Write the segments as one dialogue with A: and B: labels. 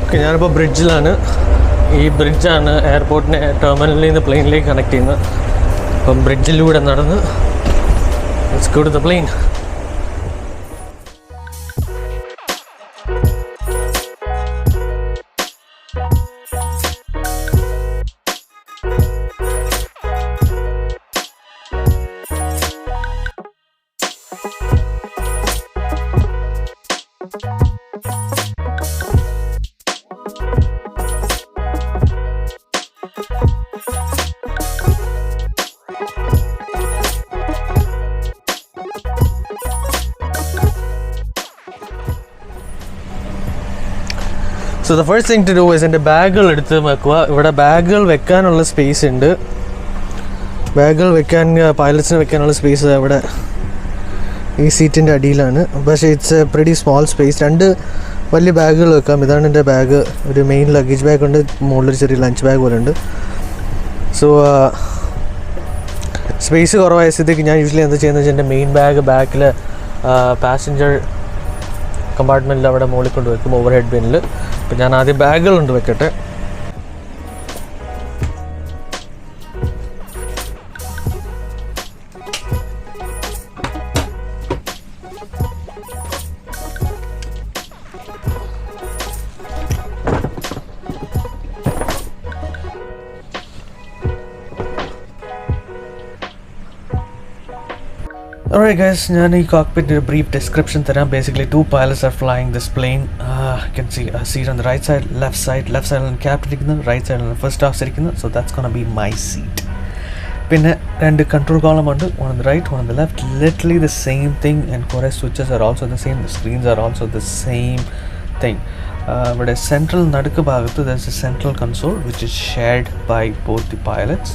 A: Okay, ഞാനിപ്പോൾ ബ്രിഡ്ജിലാണ്. ഈ ബ്രിഡ്ജാണ് എയർപോർട്ടിനെ ടെർമിനലിൽ നിന്ന് പ്ലെയിനിലേക്ക് കണക്ട് ചെയ്യുന്നത്. അപ്പം ബ്രിഡ്ജിലൂടെ നടന്ന് let's go to the plane. So the first thing to do is എൻ്റെ ബാഗുകൾ എടുത്ത് വെക്കുക. ഇവിടെ ബാഗുകൾ വെക്കാനുള്ള സ്പേസ് ഉണ്ട്. ബാഗുകൾ വെക്കാൻ പൈലറ്റ്സിന് വെക്കാനുള്ള സ്പേസ് അവിടെ ഈ സീറ്റിൻ്റെ അടിയിലാണ്. പക്ഷേ it's A pretty small space. 2 വലിയ ബാഗുകൾ വെക്കാം. ഇതാണ് എൻ്റെ ബാഗ്. ഒരു മെയിൻ ലഗേജ് ബാഗ് ഉണ്ട്, മുകളിലൊരു ചെറിയ ലഞ്ച് ബാഗ് പോലെ ഉണ്ട്. സോ സ്പേസ് കുറവായ സ്ഥിതിക്ക് ഞാൻ യൂഷ്വലി എന്താ ചെയ്യുന്നത് വെച്ചാൽ എൻ്റെ മെയിൻ ബാഗ് ബാക്കിൽ പാസഞ്ചർ കമ്പാർട്ട്മെൻറ്റിൽ അവിടെ മുകളിൽ കൊണ്ട് വെക്കും, ഓവർ ഹെഡ് ബിന്നിൽ. അപ്പോൾ ഞാൻ ആദ്യം ബാഗുകൾ കൊണ്ട് വെക്കട്ടെ. Alright guys, ഞാൻ ഈ cockpit ഒരു brief description തരാം. Basically 2 pilots are flying this plane. You can see a seat on the right side, left side on captain ഇരിക്കുന്നു, right side on first officer ഇരിക്കുന്നു. So that's gonna be my seat. പിന്നെ 2 control column ഉണ്ട്, one on the right, one on the left. Literally the same thing, and കുറേ switches are also the same, the screens are also the same thing. ഇവിടെ central നടുക്ക് ഭാഗത്ത് there's a central console which is shared by both the pilots.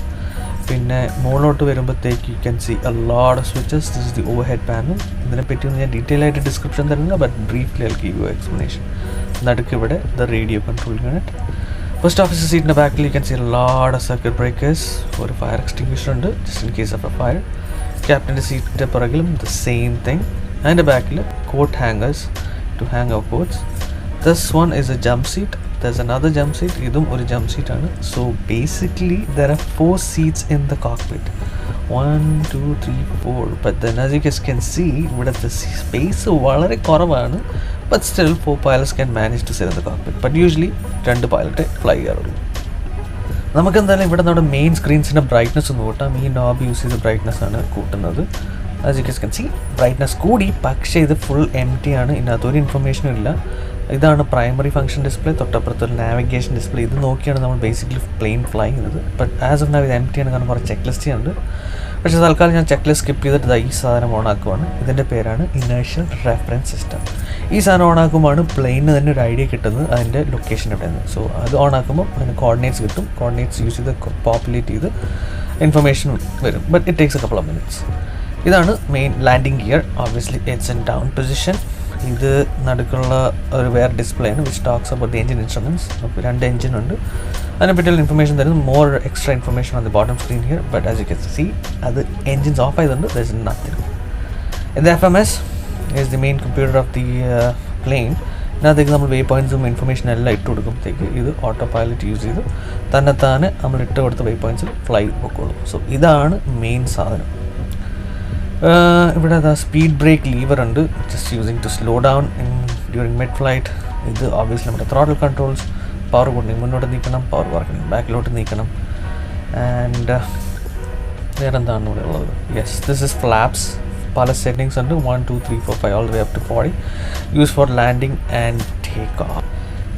A: പിന്നെ മുകളിലോട്ട് വരുമ്പോഴത്തേക്ക് you can see a lot of switches. This is the overhead panel. ഇതിനെപ്പറ്റിയൊന്നും ഞാൻ detail ആയിട്ട് description തരുന്നില്ല, but briefly I give you explanation. നടുക്ക് ഇവിടെ the radio control unit. First officer സീറ്റിൻ്റെ ബാക്കിൽ you can see a lot of circuit breakers. ഒരു fire extinguisher ഉണ്ട് just in case of a fire. ക്യാപ്റ്റൻ്റെ സീറ്റിൻ്റെ പുറകിലും ദ സെയിം തിങ്. അതിൻ്റെ ബാക്കിൽ coat hangers to hang our quotes. This one is A jump seat. There's another jump seat. ഇതും ഒരു jump seat ആണ്. So basically there are 4 seats in the cockpit. 1, 2, 3, 4. But then as you guys can see, ഇവിടുത്തെ space വളരെ കുറവാണ്. But still 4 pilots can manage to sit in the cockpit. But usually 2 pilot fly ചെയ്യാറുള്ളൂ. നമുക്ക് എന്തായാലും ഇവിടെ നമ്മുടെ main സ്ക്രീൻസിൻ്റെ brightness ഒന്ന് കൂട്ടാം. ഈ നോബ് യൂസ് ചെയ്ത് ബ്രൈറ്റ്നസ് ആണ് കൂട്ടുന്നത്. As you guys can see, brightness കൂടി, പക്ഷേ ഇത് ഫുൾ എം ടി ആണ്. ഇതിനകത്തൊരു ഇൻഫർമേഷനും ഇല്ല. ഇതാണ് പ്രൈമറി ഫംഗ്ഷൻ ഡിസ്പ്ലേ, തൊട്ടപ്പുറത്തൊരു നാവിഗേഷൻ ഡിസ്പ്ലേ. ഇത് നോക്കിയാണ് നമ്മൾ ബേസിക്കലി പ്ലെയിൻ ഫ്ലൈ ചെയ്യുന്നത്. ബട്ട് ആസ് ഓഫ് നൗ ഇത് എം ടി ആണ്, കാരണം കുറച്ച് ചെക്ക് ലിസ്റ്റ് ഉണ്ട്. പക്ഷേ തൽക്കാലം ഞാൻ ചെക്ക് ലിസ്റ്റ് സ്കിപ്പ് ചെയ്തിട്ട് ഈ സാധനം ഓണാക്കുവാണ്. ഇതിൻ്റെ പേരാണ് ഇനേർഷ്യൽ റെഫറൻസ് സിസ്റ്റം. ഈ സാധനം ഓണാക്കുമ്പോഴാണ് പ്ലെയിനിന് തന്നെ ഒരു ഐഡിയ കിട്ടുന്നത് അതിൻ്റെ ലൊക്കേഷൻ എവിടെയാണ്. സോ അത് ഓണാക്കുമ്പോൾ അതിന് കോർഡിനേറ്റ്സ് കിട്ടും. കോർഡിനേറ്റ്സ് യൂസ് ചെയ്ത് പോപ്പുലേറ്റ് ചെയ്ത് ഇൻഫർമേഷൻ വരും. But it takes a couple of minutes. ഇതാണ് main landing gear. Obviously it's in down position. ഇത് നടുക്കുള്ള ഒരു വേറെ ഡിസ്പ്ലേ ആണ് which talks about the engine instruments. അപ്പോൾ 2 എഞ്ചിൻ ഉണ്ട്, അതിനെപ്പറ്റിയുള്ള ഇൻഫർമേഷൻ തരുന്നു. More extra information on the bottom screen here. But as you can see അത് എഞ്ചിൻസ് ഓഫ് ആയതുകൊണ്ട് ദർ ഇസ് നത്തിങ്. ഇത് FMS is the main computer of the plain. ഇതിനകത്തേക്ക് നമ്മൾ വേ പോയിൻറ്റ്സും information എല്ലാം ഇട്ട് കൊടുക്കുമ്പോഴത്തേക്ക് ഇത് ഓട്ടോ പൈലറ്റ് യൂസ് ചെയ്ത് തന്നെത്താനെ നമ്മൾ ഇട്ട് കൊടുത്ത വേ പോയിൻറ്റ്സിൽ ഫ്ലൈ പൊക്കോളും. സോ ഇതാണ് മെയിൻ സാധനം. ഇവിടെ സ്പീഡ് ബ്രേക്ക് ലീവർ ഉണ്ട്, just using to slow down during mid flight. ഇത് ഓബ്വിയസ്ലി നമ്മുടെ ത്രോട്ടിൽ കൺട്രോൾസ്. പവർ കൂട്ടണമെങ്കിൽ മുന്നോട്ട് നീക്കണം, പവർ കുറയ്ക്കണം ബാക്കിലോട്ട് നീക്കണം. ആൻഡ് വേറെ എന്താണ് ഇവിടെ ഉള്ളത്? Yes, this is flaps. പല സെറ്റിങ്സ് ഉണ്ട്, 1, 2, 3, 4, 5 all the way up to 40. Use for landing and take off.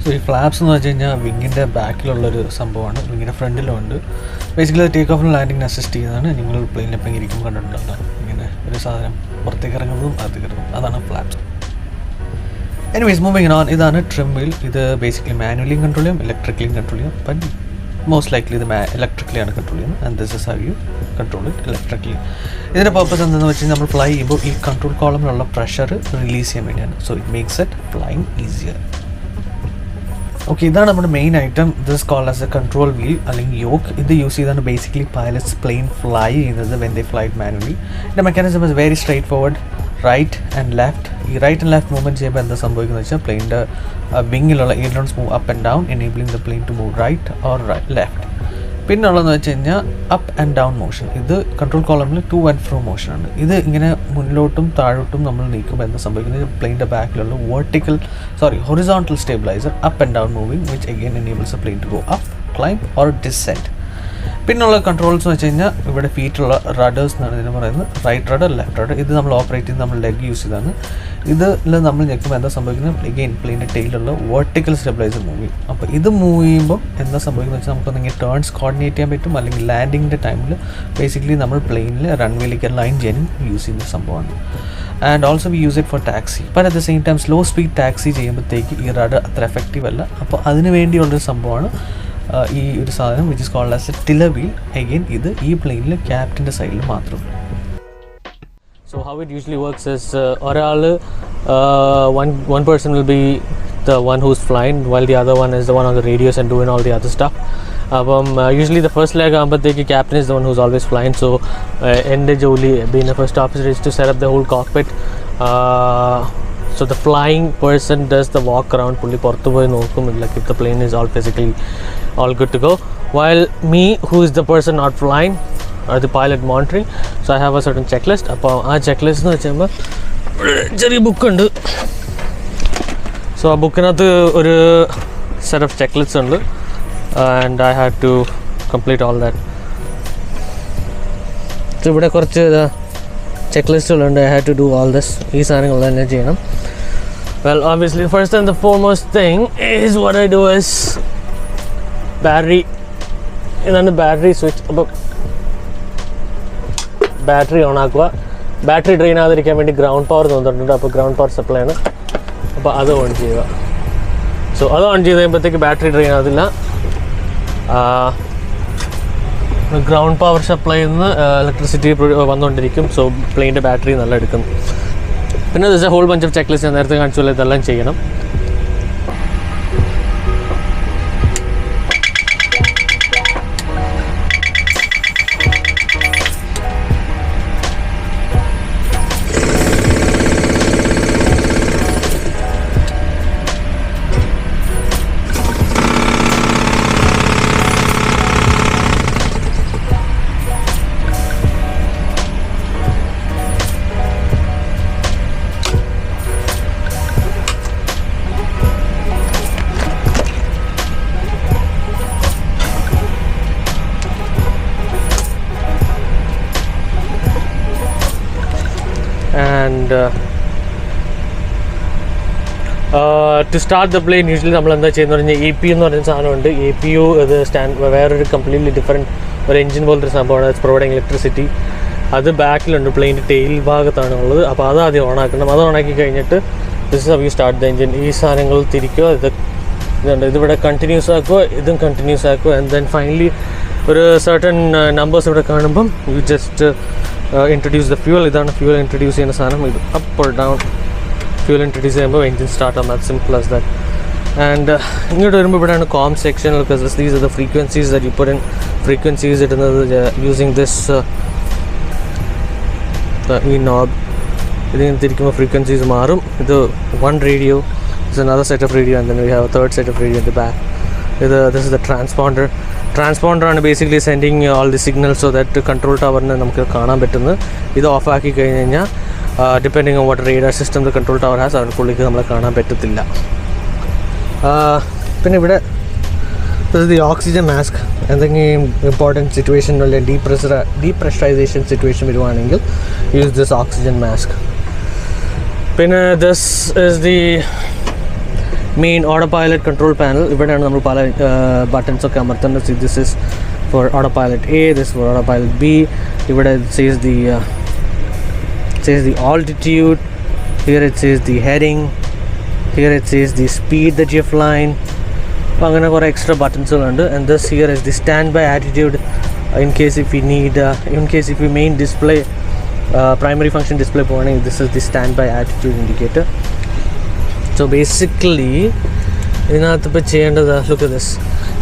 A: So ഈ ഫ്ലാപ്സ് എന്ന് വെച്ച് കഴിഞ്ഞാൽ വിങ്ങിൻ്റെ ബാക്കിലുള്ളൊരു സംഭവമാണ്, വിങ്ങിൻ്റെ ഫ്രണ്ടിലും ഉണ്ട്. ബേസിക്കലി ടേക്ക് ഓഫിനും ലാൻഡിങ്ങിന് അസിസ്റ്റ് ചെയ്യുന്നതാണ്. നിങ്ങൾ പ്ലെയിനിൽ എപ്പോൾ ഇരിക്കുമ്പോൾ കണ്ടിട്ടുണ്ടല്ലോ ഇങ്ങനെ ഒരു സാധനം പുറത്തേക്ക് ഇറങ്ങുന്നതും അത് കിടക്കും, അതാണ് ഫ്ലാപ്സ്. Anyways moving on. ഇതാണ് ട്രിം വീൽ. ഇത് ബേസിക്കലി മാനുവലിയും കൺട്രോൾ ചെയ്യും, ഇലക്ട്രിക്കലിയും കൺട്രോൾ ചെയ്യും. ബട്ട് മോസ്റ്റ് ലൈക്ലി ഇത് ഇലക്ട്രിക്കലിയാണ് കൺട്രോൾ ചെയ്യുന്നത്. And this is how you control it electrically. ഇതിൻ്റെ പർപ്പസ് എന്താണെന്ന് വെച്ച് കഴിഞ്ഞാൽ നമ്മൾ ഫ്ലൈ ചെയ്യുമ്പോൾ ഈ കൺട്രോൾ കോളമിലുള്ള പ്രഷർ റിലീസ് ചെയ്യാൻ വേണ്ടിയാണ്. So it makes it flying easier. Okay, ഇതാണ് നമ്മുടെ main item. This called as a control wheel അല്ലെങ്കിൽ യോക്ക്. ഇത് യൂസ് ചെയ്താണ് ബേസിക്കലി പൈലറ്റ്സ് പ്ലെയിൻ ഫ്ലൈ ചെയ്യുന്നത് വെൻ ദേ ഫ്ലൈ മാനുവലി. ഇതിൻ്റെ mechanism is very straightforward. Right and left ഈ ഈ right and left movement ചെയ്യുമ്പോൾ എന്താ സംഭവിക്കുന്നത് വെച്ചാൽ പ്ലെയിൻ്റെ വിങ്ങിലുള്ള ailerons move up and down enabling the plane to move right or left. പിന്നുള്ളതെന്ന് വെച്ച് കഴിഞ്ഞാൽ അപ്പ് ആൻഡ് ഡൗൺ മോഷൻ. ഇത് കൺട്രോൾ കോളമിൽ ടു ആൻഡ് ഫ്രോ മോഷനാണ്. ഇത് ഇങ്ങനെ മുന്നിലോട്ടും താഴോട്ടും നമ്മൾ നീക്കുമ്പോൾ എന്താ സംഭവിക്കുന്നത് പ്ലെയിൻ്റെ ബാക്കിലുള്ള horizontal stabiliser up and down moving which again enables a plane to go up, climb or descend. പിന്നുള്ള കൺട്രോൾസ് എന്ന് വെച്ച് കഴിഞ്ഞാൽ ഇവിടെ ഫീറ്റുള്ള റഡേഴ്സ് എന്നാണ് ഇതിന് പറയുന്നത്. Right rudder, left rudder. ഇത് നമ്മൾ ഓപ്പറേറ്റ് ചെയ്ത് നമ്മൾ ലെഗ് യൂസ് ചെയ്താണ്. ഇതിൽ നമ്മൾ ഞെക്കുമ്പോൾ എന്താ സംഭവിക്കുന്നത് അഗെയിൻ പ്ലെയിൻ്റെ ടൈലുള്ള വെർട്ടിക്കൽ സ്റ്റെബിലൈസർ മൂവിങ്. അപ്പോൾ ഇത് മൂവ് ചെയ്യുമ്പോൾ എന്താ സംഭവിക്കുന്നത് വെച്ചാൽ നമുക്കൊന്നെങ്കിൽ ടേൺസ് കോർഡിനേറ്റ് ചെയ്യാൻ പറ്റും, അല്ലെങ്കിൽ ലാൻഡിങ്ങിൻ്റെ ടൈമിൽ ബേസിക്കലി നമ്മൾ പ്ലെയിനിൽ റൺവേയിലേക്ക് ലൈൻ ചെയ്യാനും യൂസ് ചെയ്യുന്ന സംഭവമാണ്. And also we use it for taxi. But at the same time slow speed taxi ചെയ്യുമ്പോഴത്തേക്ക് ഈ റഡർ അത്ര എഫക്റ്റീവ് അല്ല. അപ്പോൾ അതിന് വേണ്ടിയുള്ളൊരു സംഭവമാണ് ഈ ഒരു സാധനം which is called as a tiller wheel. Again ഇത് ഈ പ്ലെയിനിൽ ക്യാപ്റ്റൻ്റെ സൈഡിൽ മാത്രം.
B: So how it usually works is one person will be the one who's flying while the other one is the one on the radios and doing all the other stuff. Usually the first leg the captain is the one who's always flying, so end jolly being a first officer is to set up the whole cockpit. So the flying person does the walk around, pulli porthu poyi nokkum, like if the plane is all physically all good to go, while me, who is the person not flying, or the pilot monitoring, so I have a certain checklist. Appo aa checklist nu vechumba cheri book undu. So aa bookinath oru set of checklists undu, and I had to complete all that. So ivide korchu checklistuകളുണ്ട്. I had to do all this. ഈ സാധനങ്ങളെല്ലാം തന്നെ ചെയ്യണം. Well, obviously first and the foremost thing is what I do is battery. ഇതാണ് battery switch. അപ്പോൾ battery on ആക്കുക. Battery drain ആകാതിരിക്കാൻ വേണ്ടി ground power തന്നിട്ടുണ്ട്. അപ്പോൾ ഗ്രൗണ്ട് പവർ സപ്ലൈ ആണ്. അപ്പോൾ അത് ഓൺ ചെയ്യുക. സോ അത് ഓൺ ചെയ്ത് കഴിയുമ്പോഴത്തേക്ക് ബാറ്ററി ഡ്രെയിൻ ആകത്തില്ല. ഗ്രൗണ്ട് പവർ സപ്ലൈയിൽ നിന്ന് ഇലക്ട്രിസിറ്റി വന്നുകൊണ്ടിരിക്കും. സോ പ്ലെയിൻ്റെ ബാറ്ററി നല്ല എടുക്കും. പിന്നെ this a whole bunch of check list ഞാൻ നേരത്തെ കാണിച്ചുള്ള ഇതെല്ലാം ചെയ്യണം. And to start the plane usually നമ്മൾ എന്താ ചെയ്യുന്നത് പറഞ്ഞാൽ APU എന്ന് പറയുന്ന സാധനമുണ്ട്. APU ഇത് വേറൊരു കംപ്ലീറ്റ്ലി ഡിഫറെൻറ്റ് ഒരു എൻജിൻ പോലത്തെ ഒരു സംഭവമാണ്. It's providing electricity. അത് ബാക്കിലുണ്ട്, പ്ലെയിൻ്റെ ടെയിൽ ഭാഗത്താണ് ഉള്ളത്. അപ്പോൾ അത് ആദ്യം ഓണാക്കണം. അത് ഓണാക്കി കഴിഞ്ഞിട്ട് this is how you start the engine. ഈ സാധനങ്ങൾ തിരിക്കുക. ഇതുണ്ട്, ഇതിവിടെ കണ്ടിന്യൂസ് ആക്കുക, ഇതും കണ്ടിന്യൂസ് ആക്കുക. ആൻഡ് ദെൻ ഫൈനലി ഒരു സർട്ടൺ നമ്പേഴ്സ് ഇവിടെ കാണുമ്പം you just introduce the fuel. ഇതാണ് ഫ്യൂൽ ഇൻട്രൊഡ്യൂസ് ചെയ്യുന്ന സാധനം. ഇത് up or down fuel introduce ചെയ്യുമ്പോൾ എൻജിൻ സ്റ്റാർട്ട് ആകും. അത് സിമ്പിൾ ആസ് ദാറ്റ്. ആൻഡ് ഇങ്ങോട്ട് വരുമ്പോൾ ഇവിടെയാണ് com section. Because these are the frequencies that you put in. Frequencies ഇടുന്നത് യൂസിങ് ദിസ് ഈ നോബ്. ഇതിങ്ങനെ തിരിക്കുമ്പോൾ ഫ്രീക്വൻസീസ് മാറും. ഇത് one radio, this is another set of radio, and then we have a third set of radio at the back. This is the transponder. Transponder ആണ് basically sending all the signals so that control towerനെ നമുക്ക് കാണാൻ പറ്റുന്നത്. ഇത് off ആക്കി കഴിഞ്ഞ് കഴിഞ്ഞാൽ depending on what radar system the control tower has, അവർക്കുള്ളിലേക്ക് നമ്മളെ കാണാൻ പറ്റത്തില്ല. പിന്നെ ഇവിടെ this is the oxygen mask. എന്തെങ്കിലും ഇമ്പോർട്ടൻറ്റ് സിറ്റുവേഷൻ അല്ലെങ്കിൽ ഡീപ്രഷറൈസേഷൻ സിറ്റുവേഷൻ വരുവാണെങ്കിൽ യൂസ് ദിസ് ഓക്സിജൻ മാസ്ക്. പിന്നെ this is the main autopilot control panel. ഇവിടെയാണ് നമ്മൾ പല ബട്ടൺസ് ഒക്കെ അമർത്തേണ്ടത്. This is for autopilot A, this for autopilot B. ഇവിടെ says the altitude, here it says the heading, here it says the speed that you're flying. അപ്പോൾ അങ്ങനെ കുറേ extra ബട്ടൺസുകളുണ്ട്. And this here is the standby attitude. In case if you main display primary function display പോകണമെങ്കിൽ this is the standby attitude indicator. So basically ഇതിനകത്ത് ഇപ്പോൾ ചെയ്യേണ്ടത്, look at this.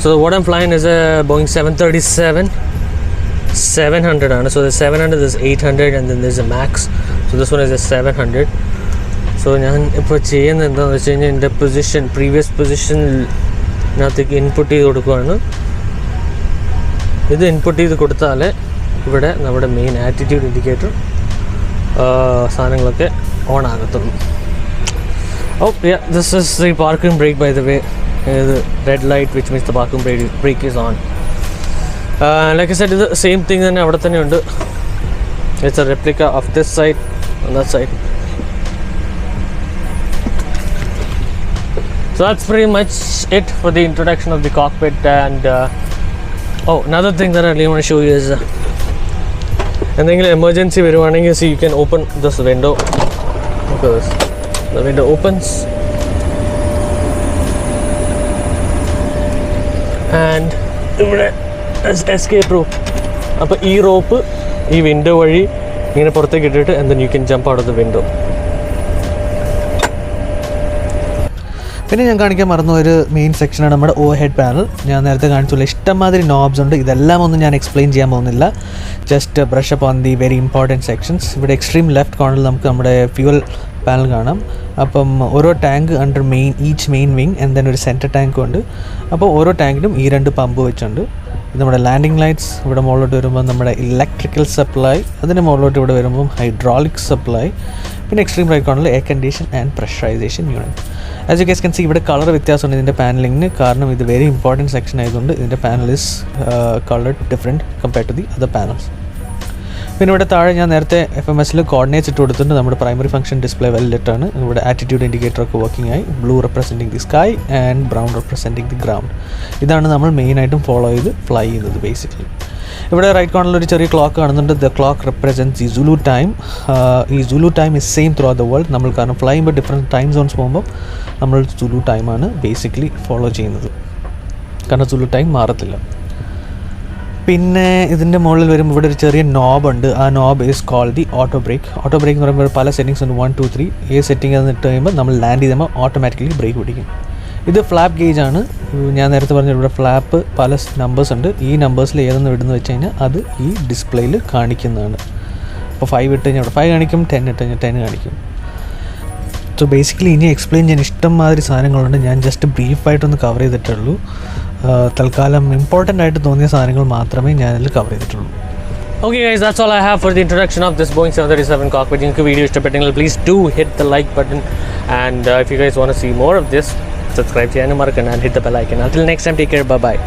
B: So what I'm flying is a Boeing 737-700 ആണ്. So the 700 is 800 and then there's a max. So this one is a 700. So ഞാൻ ഇപ്പോൾ ചെയ്യുന്നത് എന്താണെന്ന് വെച്ച് കഴിഞ്ഞാൽ എൻ്റെ പ്രീവിയസ് പൊസിഷനകത്തേക്ക് ഇൻപുട്ട് ചെയ്ത് കൊടുക്കുകയാണ്. ഇത് ഇൻപുട്ട് ചെയ്ത് കൊടുത്താൽ ഇവിടെ നമ്മുടെ മെയിൻ ആറ്റിറ്റ്യൂഡ് ഇൻഡിക്കേറ്റർ സാധനങ്ങളൊക്കെ ഓൺ ആകത്തുള്ളൂ. This is the parking brake by the way. ഇത് red light which means the parking brake is on. Like I said, ഇത് സെയിം തിങ് തന്നെ അവിടെ തന്നെ ഉണ്ട്. It's a replica of this side on that side. So that's pretty much it for the introduction of the cockpit. And another thing that I really want to show you is എന്തെങ്കിലും emergency വരുവാണെങ്കിൽ see you can open this window. Look at this. The window opens and ഇവിടെ escape rope. അപ്പോൾ ഈ rope ഈ window വഴി ഇങ്ങനെ പുറത്തേക്ക് ഇട്ടിട്ട് and then you can jump out of the window.
A: പിന്നെ ഞാൻ കാണിക്കാൻ മറന്ന ഒരു മെയിൻ സെക്ഷനാണ് നമ്മുടെ ഓവർ ഹെഡ് പാനൽ. ഞാൻ നേരത്തെ കാണിച്ചുള്ള ഇഷ്ടംമാതിരി നോബ്സ് ഉണ്ട്. ഇതെല്ലാം ഒന്നും ഞാൻ എക്സ്പ്ലെയിൻ ചെയ്യാൻ പോകുന്നില്ല. Just brush up on the very important sections. ഇവിടെ എക്സ്ട്രീം ലെഫ്റ്റ് കോർണറിൽ നമുക്ക് നമ്മുടെ ഫ്യൂവൽ പാനൽ കാണാം. അപ്പം ഓരോ tank under each main wing and then ഒരു സെൻറ്റർ ടാങ്കും ഉണ്ട്. അപ്പോൾ ഓരോ ടാങ്കിലും ഈ 2 പമ്പ് വെച്ചുണ്ട്. ഇത് നമ്മുടെ ലാൻഡിങ് ലൈറ്റ്സ്. ഇവിടെ മുകളിലോട്ട് വരുമ്പോൾ നമ്മുടെ ഇലക്ട്രിക്കൽ സപ്ലൈ. അതിൻ്റെ മുകളിലോട്ട് ഇവിടെ വരുമ്പം ഹൈഡ്രോളിക് സപ്ലൈ. പിന്നെ എക്സ്ട്രീം റൈറ്റ് കോർണറിൽ air condition and pressurization unit. As you guys can see, ഇവിടെ കളർ വ്യത്യാസമുണ്ട് ഇതിൻ്റെ പാനലിങ്ങിന്. കാരണം ഇത് വെരി ഇമ്പോർട്ടൻറ്റ് സെക്ഷൻ ആയതുകൊണ്ട് ഇതിൻ്റെ panel is coloured different compared to the other panels. പിന്നെ ഇവിടെ താഴെ ഞാൻ നേരത്തെ FMSൽ കോർഡിനേറ്റ്സ് ഇട്ട് കൊടുത്തിട്ടുണ്ട്. നമ്മുടെ primary function display well lit ആണ്. ഇവിടെ ആറ്റിറ്റ്യൂഡ് ഇൻഡിക്കേറ്റർ ഒക്കെ വർക്കിംഗ് ആയി. Blue representing the sky and brown representing the ground. ഇതാണ് നമ്മൾ മെയിനായിട്ടും ഫോളോ ചെയ്ത് ഫ്ലൈ ചെയ്യുന്നത് ബേസിക്കലി. ഇവിടെ റൈറ്റ് കോർണറിൽ ഒരു ചെറിയ ക്ലോക്ക് കാണുന്നുണ്ട്. The clock represents the Zulu time. ഈ Zulu time is same through the world. നമ്മൾ കാരണം ഫ്ലൈ ചെയ്യുമ്പോൾ ഡിഫറെൻറ്റ് ടൈം സോൺസ് പോകുമ്പോൾ നമ്മൾ സുലു ടൈമാണ് ബേസിക്കലി ഫോളോ ചെയ്യുന്നത്. കാരണം സുലു ടൈം മാറത്തില്ല. പിന്നെ ഇതിൻ്റെ മുകളിൽ വരുമ്പോൾ ഇവിടെ ഒരു ചെറിയ നോബ് ഉണ്ട്. ആ knob is called the auto brake. Auto brake എന്ന് പറയുമ്പോൾ പല സെറ്റിങ്സ് ഉണ്ട്, 1 2 3. ഏത് സെറ്റിംഗ് എന്ന് ഇട്ട് കഴിയുമ്പോൾ നമ്മൾ ലാൻഡ് ചെയ്യുമ്പോൾ ഓട്ടോമാറ്റിക്കലി ബ്രേക്ക് പിടിക്കും. ഇത് ഫ്ലാപ്പ് ഗേജ് ആണ്. ഞാൻ നേരത്തെ പറഞ്ഞ ഇവിടെ ഫ്ലാപ്പ് പല നമ്പേഴ്സ് ഉണ്ട്. ഈ നമ്പേഴ്സിൽ ഏതെന്ന് വിടുന്നത് വെച്ച് കഴിഞ്ഞാൽ അത് ഈ ഡിസ്പ്ലേയിൽ കാണിക്കുന്നതാണ്. അപ്പോൾ 5 ഇട്ട് കഴിഞ്ഞാൽ അവിടെ 5 കാണിക്കും, 10 ഇട്ട് കഴിഞ്ഞാൽ 10 കാണിക്കും. സോ ബേസിക്കലി ഇനി എക്സ്പ്ലെയിൻ ചെയ്യാൻ ഇഷ്ടംമാതിരി സാധനങ്ങളുണ്ട്. ഞാൻ ജസ്റ്റ് ബ്രീഫായിട്ടൊന്ന് കവർ ചെയ്തിട്ടുള്ളൂ. തൽക്കാലം ഇമ്പോർട്ടൻ്റ് ആയിട്ട് തോന്നിയ സാധനങ്ങൾ മാത്രമേ ഞാനതിൽ കവർ ചെയ്തിട്ടുള്ളൂ.
B: Okay guys, that's all I have for the introduction of this Boeing 737 cockpit. നിങ്ങൾക്ക് വീഡിയോ ഇഷ്ടപ്പെട്ടെങ്കിൽ please do hit the like button, and if you guys want to see more of this, subscribe ചെയ്യാനും മറക്കണ്ട and hit the bell icon. Until next time, take care, bye bye.